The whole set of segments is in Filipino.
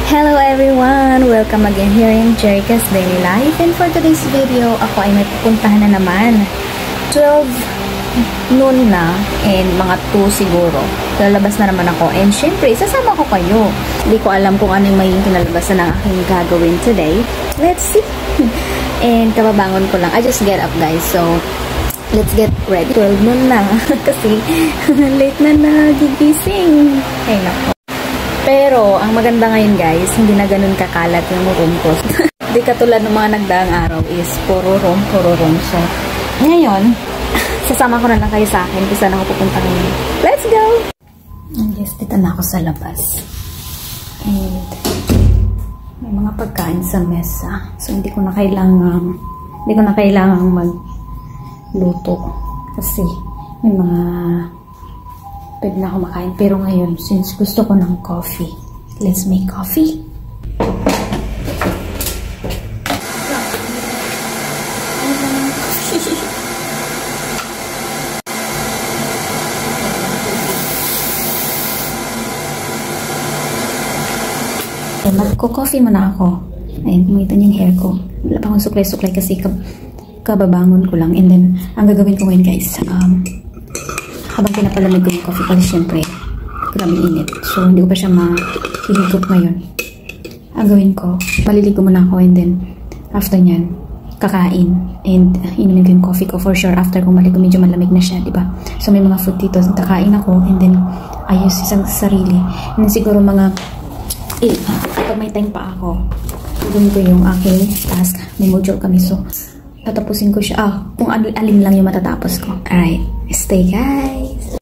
Hello everyone! Welcome again here in Jerica's Daily Life, and for today's video, ako ay may pupuntahan na naman. 12 noon na and mga 2 siguro. Lalabas na naman ako and syempre, sasama ko kayo. Hindi ko alam kung ano yung magiging kinalabasan ng aking gagawin today. Let's see! And kababangon ko lang. I just get up guys, so let's get ready. 12 noon na kasi late na nagigising. Ay nako. Pero, ang maganda ngayon guys, hindi na ganun kakalat yung room ko. Di katulad ng mga nagdaang araw is puro room. So, ngayon, sasama ko na lang kayo sa akin kung saan ako pupunta ngayon. Let's go! Yes, dito na ako sa labas. And, may mga pagkain sa mesa. So, hindi ko na kailangang magluto. Kasi, may mga pwede na ako makain. Pero ngayon, since gusto ko ng coffee, let's make coffee. Magko-coffee muna ako. Ayun, kumitan yung hair ko. Wala pa akong suklay-suklay kasi kababangon ko lang. And then, ang gagawin ko ngayon guys, habang pinapalamig ko yung coffee kasi syempre grabe init. So, hindi ko pa siya mahihigop ngayon. Ang gawin ko, maliligo muna ako and then after nyan, kakain and inumin ko yung coffee ko for sure after kung maligo medyo malamig na siya, diba? So, may mga food dito. Kakain ako and then ayos isang sarili. And then siguro mga kapag may time pa ako, gawin ko yung aking task. May module kami. So, tatapusin ko siya. Kung alin lang yung matatapos ko. Alright. Stay guys.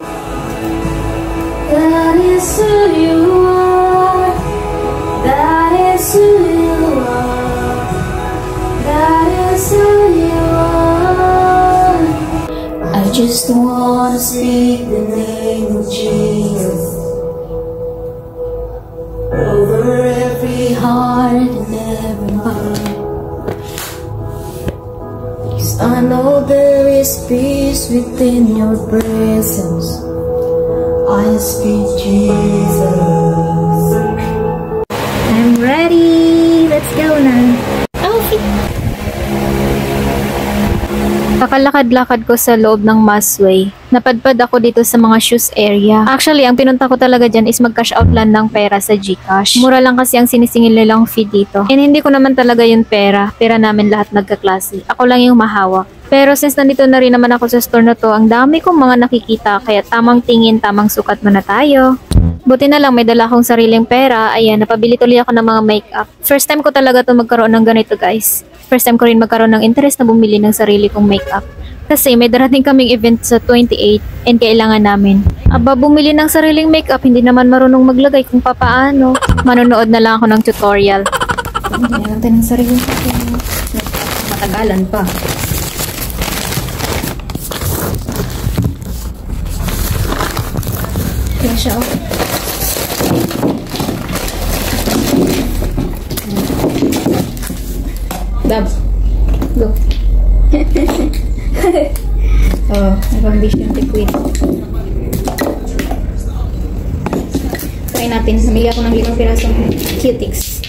That is who you are. That is who you are. That is who you are. I just wanna speak the name of Jesus over every heart and every mind. I know there is peace within your presence. I speak Jesus. I'm ready. Let's go na. Okay. Kakalakad-lakad ko sa loob ng Masway. Napadpad ako dito sa mga shoes area. Actually, ang pinunta ko talaga dyan is mag-cash out lang ng pera sa GCash. Mura lang kasi ang sinisingil nilang fee dito. And hindi ko naman talaga yung pera. Pera namin lahat nagkaklase. Ako lang yung mahawak. Pero since nandito na rin naman ako sa store na to, ang dami kong mga nakikita. Kaya tamang tingin, tamang sukat muna tayo. Buti na lang may dala akong sariling pera. Ayan, napabili tuloy ako ng mga makeup. First time ko talaga to magkaroon ng ganito guys. First time ko rin magkaroon ng interest na bumili ng sarili kong makeup. Kasi may darating kaming event sa 28 and kailangan namin. Aba, bumili ng sariling makeup, hindi naman marunong maglagay kung papaano. Manonood na lang ako ng tutorial. Hindi lang tayo ng sariling makeup. Matagalan pa. Kaya siya ako. Dab. Go. Oh, may foundation liquid. Try natin. Namili ako ng 5 pirasong cutics.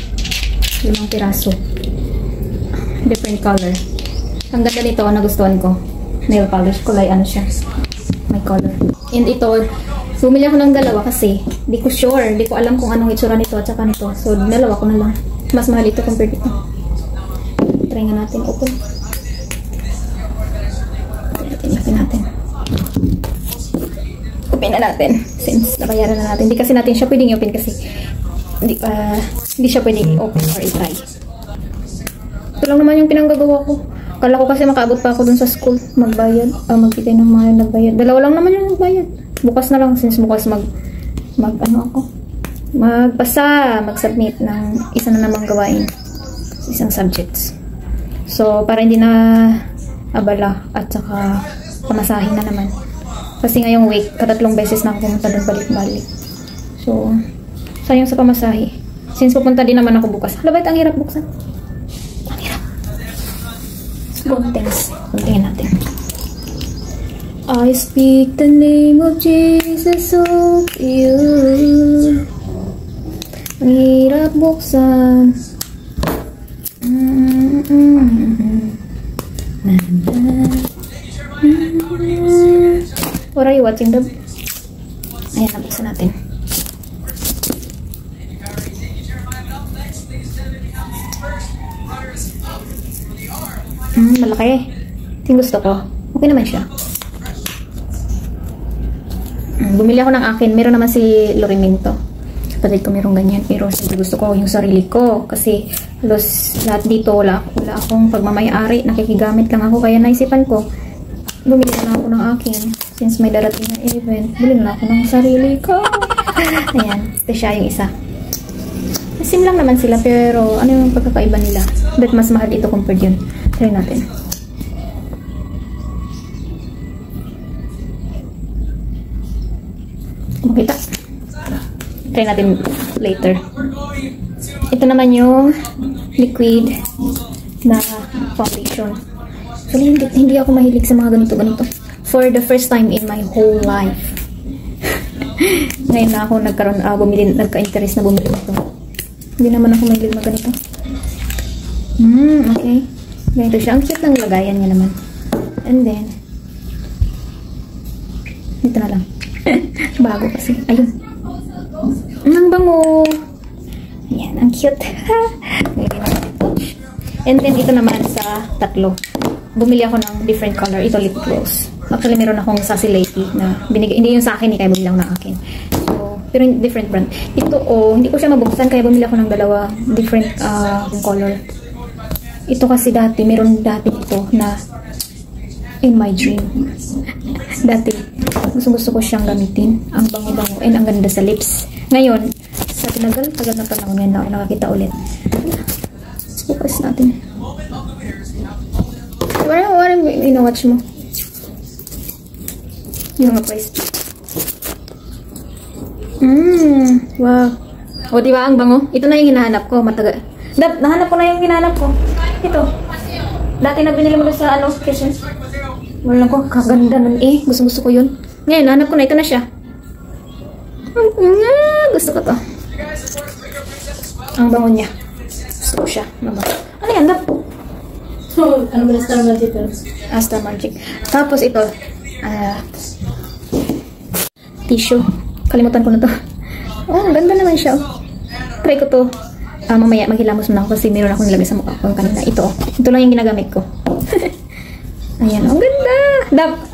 5 piraso. Different color. Ang ganda nito, nagustuhan ko. Nail polish. Kulay ano siya. May color. And ito, bumili ako ng 2 kasi di ko sure. Di ko alam kung anong itsura nito at saka nito. So, 2 ko na lang. Mas mahal ito compared dito. Try nga natin open. Open natin. Open na natin. Since nabayaran na natin. Hindi kasi natin siya pwedeng i-open kasi hindi siya pwedeng i-open or i-try. Ito lang naman yung pinanggagawa ko. Kala ko kasi makaabot pa ako dun sa school. Magbayad. Magkita ng mga nagbayad. 2 lang naman yung nagbayad. Bukas na lang. Since bukas mag-submit ng isa na namang gawain. Isang subjects. So, para hindi na abala at saka pamasahin na naman. Kasi ngayong week, 3 beses na ako pumunta doon balik-balik. So, sayang sa pamasahe. Since pupunta din naman ako bukas. Hala, ang hirap buksan. Ang hirap. Contents. Kuntingin natin. I speak the name of Jesus of you. Ang hirap buksan. What are you watching, Dab? Ayan, nabuksan natin. Malaki. Ito yung gusto ko. Okay naman siya. Bumili ako ng akin. Meron naman si Lorimento. Kapatid ko merong ganyan. Pero gusto ko yung sarili ko. Kasi halos lahat dito wala akong pagmamayari. Nakikigamit lang ako. Kaya naisipan ko, bumili na ako ng akin. Since may darating na event, bumili na ako ng sarili ko. Ayan. Ito siya yung isa. Sim lang naman sila. Pero ano yung pagkakaiba nila? Bet mas mahal ito compared yun. Try natin. Makita. Try natin later. Ito naman yung liquid na foundation. So, hindi ako mahilig sa mga ganito. For the first time in my whole life. Ngayon na ako nagka-interest na bumili ito. Hindi naman ako mahilig mag ganito. Okay. Ganito siya. Ang cute ng lagayan niya naman. And then, dito na lang. Bago kasi. Ayun. Ang bango. Ayan. Ang cute. And then, ito naman sa tatlo. Bumili ako ng different color. Ito lip gloss. Actually, meron akong Sassy Lady na binigay. Hindi yung sa akin, kaya bumili ako ng akin. So, pero different brand. Ito, hindi ko siya mabuksan, kaya bumili ako ng dalawa different color. Ito kasi dati, meron dati ito na in my dream. Dati, gusto ko siyang gamitin. Ang bango-bango and ang ganda sa lips. Ngayon, sa tagal na panahon ngayon na ako nakakita ulit. Focus natin. What ina-watch mo? Yung mga price. Wow. O, diba ang bango? Ito na yung hinahanap ko. Matagal. Nahanap ko na yung hinahanap ko. Ito. Dati na binili mo sa kitchen. Wala ko. Kaganda nun eh. Gusto ko yun. Ngayon, nahanap ko na. Ito na siya. Gusto ko to. Ang bango niya. Gusto ko siya. Ano yan? Ano ba Star Magic? Star Magic. Tapos ito. Tissue. Kalimutan ko na to. Ang ganda naman siya. Try ko to. Mamaya maghilamos muna ako kasi meron akong nilagay sa mukha ko kanina. Ito. Ito lang yung ginagamit ko. Ayan. Ang ganda.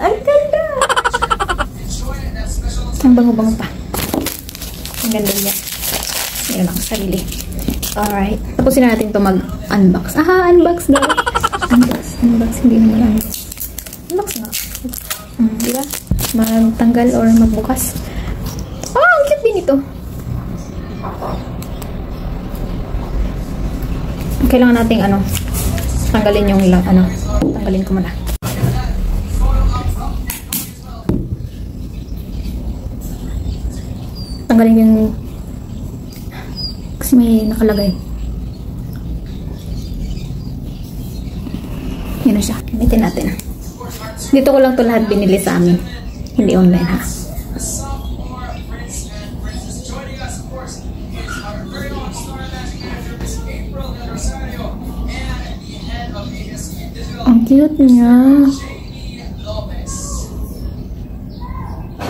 Ang ganda. Ang bango-bango pa. Ang ganda niya. Meron akong sarili. Alright. Tapusin na natin ito mag-unbox. Unbox daw. Unbox. Hindi naman unbox. Unbox nga. Diba? Magtanggal or magbukas. Ang cute din ito. Kailangan nating tanggalin yung tanggalin ko muna. Tanggalin yung kasi may nakalagay. Yan na siya. Gamitin natin. Dito ko lang to lahat binili sa amin. Hindi online ha. Ang cute niya.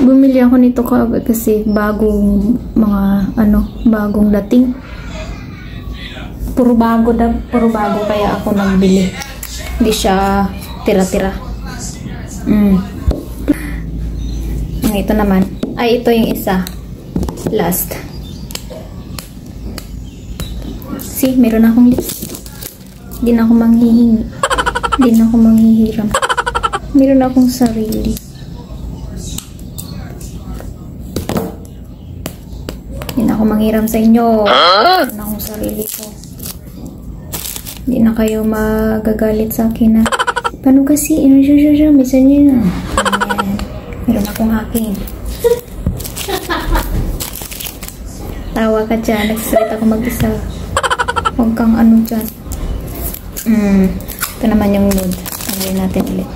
Bumili ako nito kasi bagong bagong dating. Puro bago kaya ako nagbili. Hindi siya tira-tira. Ito naman. Ito yung isa. Last. See, meron akong lips. Hindi na ako manghihingi. Hindi na ako manghihiram. Meron akong sarili. Hindi na ako manghiram sa inyo. Meron akong sarili ko. Hindi na kayo magagalit sa akin na paano kasi? Minsan yun na. Meron akong akin. Tawa ka dyan. Nagsasalita ako mag-isa. Huwag kang dyan. Ito naman yung nude. Tanggalin natin ulit.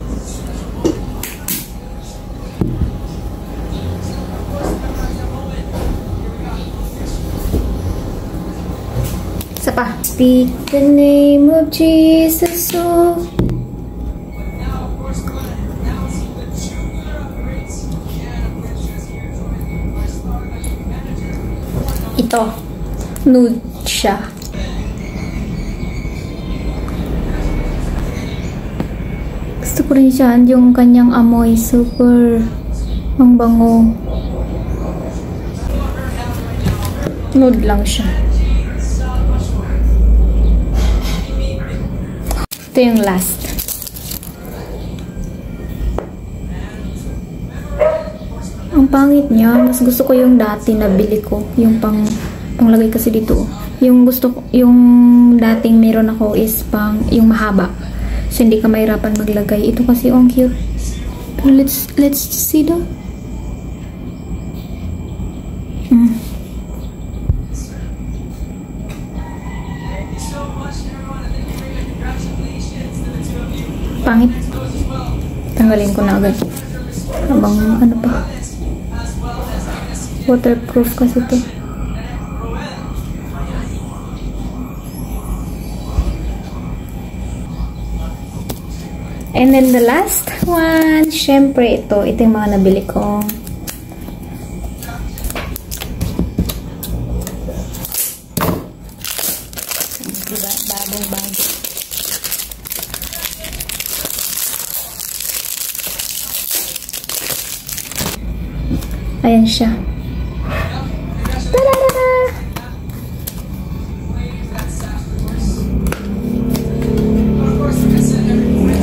Isa pa. Speak the name of Jesus. Oh. Ito. Nude siya. Gusto ko rin siya. Yung kanyang amoy. Super ang bango. Nude lang siya. Ito yung last. Ang pangit niya. Mas gusto ko yung dati na bili ko. Yung panglagay kasi dito. Yung gusto ko, yung dating meron ako is yung mahaba. So, hindi ka mahirapan maglagay. Ito kasi, ang cute. Pero let's see though. Pangit. Tanggalin ko na agad. Habang ano pa. Waterproof kasi ito. And then the last one, syempre ito yung mga nabili ko. Diba? Bagong-bago. Ayan siya. Ta-da-da-da!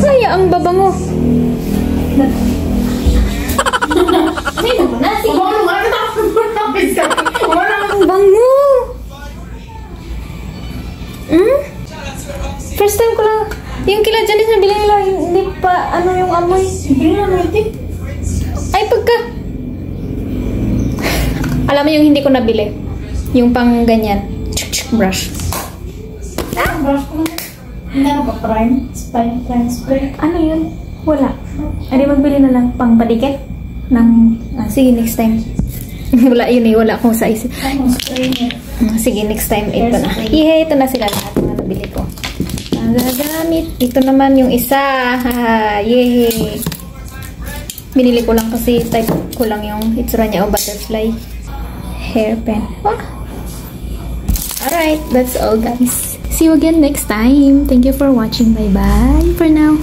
Ay, ang babango. Ang bango. First time ko lang. Yung kila Janice na bilhin nila, hindi pa ano yung amoy. Ay, pagka. Alam mo yung hindi ko nabili. Yung pang ganyan. Brush. Brush ko lang. Hindi na ba prime? Spray? Ano yun? Wala. Ay, di magbili na lang pang padikit. Sige, next time. Wala yun eh. Wala akong size. Sige, next time. Ito na. Yehey, ito na sila lahat mga nabili ko. Nagagamit. Ito naman yung isa. Yehey. Binili ko lang kasi type ko lang yung itsura niya o butterfly hairpin. Alright, that's all guys. See you again next time. Thank you for watching. Bye-bye for now.